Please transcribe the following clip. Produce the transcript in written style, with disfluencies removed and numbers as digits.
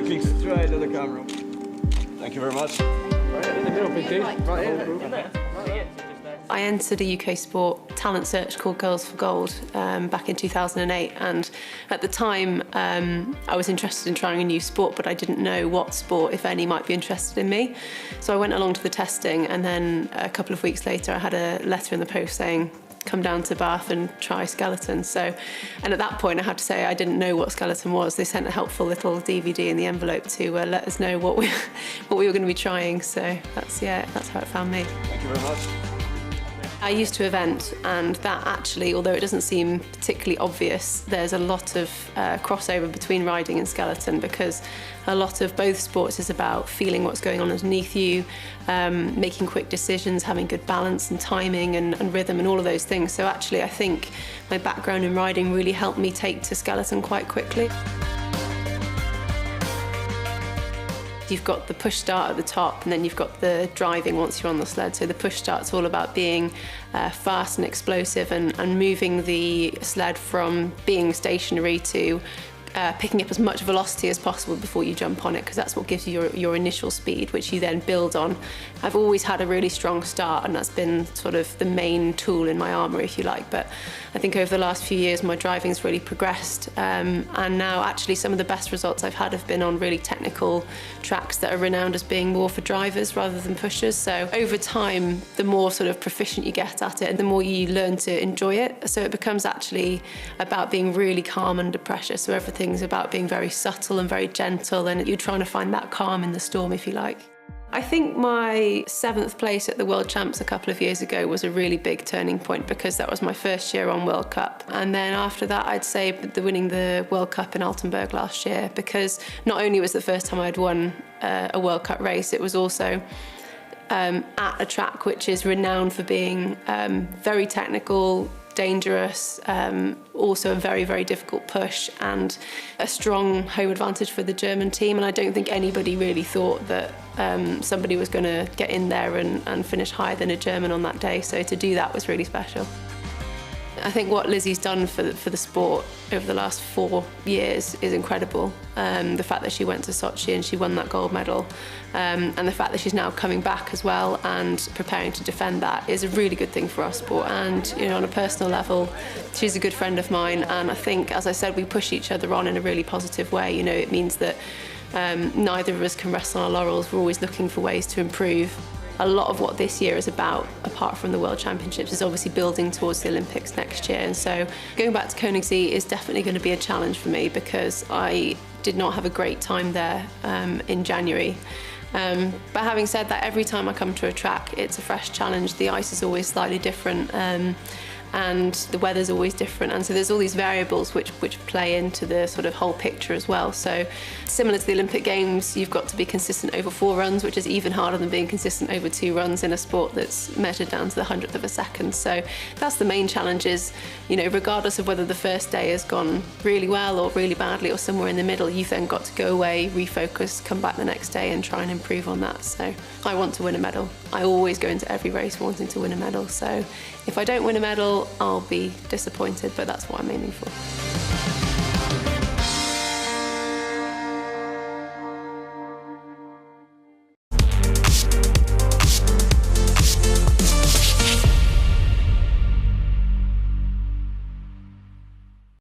looking straight at the camera. Thank you very much. Right in the middle, Pinky. Right here. I entered a UK sport talent search called Girls for Gold back in 2008, and at the time I was interested in trying a new sport, but I didn't know what sport, if any, might be interested in me. So I went along to the testing, and then a couple of weeks later I had a letter in the post saying, come down to Bath and try skeleton. And at that point I have to say I didn't know what skeleton was. They sent a helpful little DVD in the envelope to let us know what we were going to be trying. So that's how it found me. Thank you very much. I used to event, and that actually, although it doesn't seem particularly obvious, there's a lot of crossover between riding and skeleton, because a lot of both sports is about feeling what's going on underneath you, making quick decisions, having good balance and timing and rhythm and all of those things. So actually I think my background in riding really helped me take to skeleton quite quickly. You've got the push start at the top, and then you've got the driving once you're on the sled. So the push start's all about being fast and explosive and moving the sled from being stationary to picking up as much velocity as possible before you jump on it, because that's what gives you your initial speed, which you then build on. I've always had a really strong start, and that's been sort of the main tool in my armour, if you like. But I think over the last few years my driving's really progressed, and now actually some of the best results I've had have been on really technical tracks that are renowned as being more for drivers rather than pushers. So over time, the more sort of proficient you get at it, and the more you learn to enjoy it. So it becomes actually about being really calm under pressure. So everything's about being very subtle and very gentle, and you're trying to find that calm in the storm, if you like. I think my 7th place at the World Champs a couple of years ago was a really big turning point, because that was my first year on World Cup. And then after that, I'd say winning the World Cup in Altenburg last year, because not only was it the first time I'd won a World Cup race, it was also at a track which is renowned for being very technical, dangerous, also a very, very difficult push, and a strong home advantage for the German team. And I don't think anybody really thought that somebody was going to get in there and finish higher than a German on that day. So to do that was really special. I think what Lizzie's done for the sport over the last 4 years is incredible. The fact that she went to Sochi and she won that gold medal, and the fact that she's now coming back as well and preparing to defend that is a really good thing for our sport. And on a personal level, she's a good friend of mine, and I think, as I said, we push each other on in a really positive way. It means that neither of us can rest on our laurels. We're always looking for ways to improve. A lot of what this year is about, apart from the World Championships, is obviously building towards the Olympics next year. And so going back to Koenigsee is definitely going to be a challenge for me, because I did not have a great time there in January. But having said that, every time I come to a track, it's a fresh challenge. The ice is always slightly different, and the weather's always different, and so there's all these variables which play into the sort of whole picture as well. So similar to the Olympic Games, you've got to be consistent over 4 runs, which is even harder than being consistent over 2 runs in a sport that's measured down to the 100th of a second. So that's the main challenge, is regardless of whether the first day has gone really well or really badly or somewhere in the middle, you've then got to go away, refocus, come back the next day and try and improve on that. So I want to win a medal. I always go into every race wanting to win a medal. So if I don't win a medal, I'll be disappointed, but that's what I'm aiming for.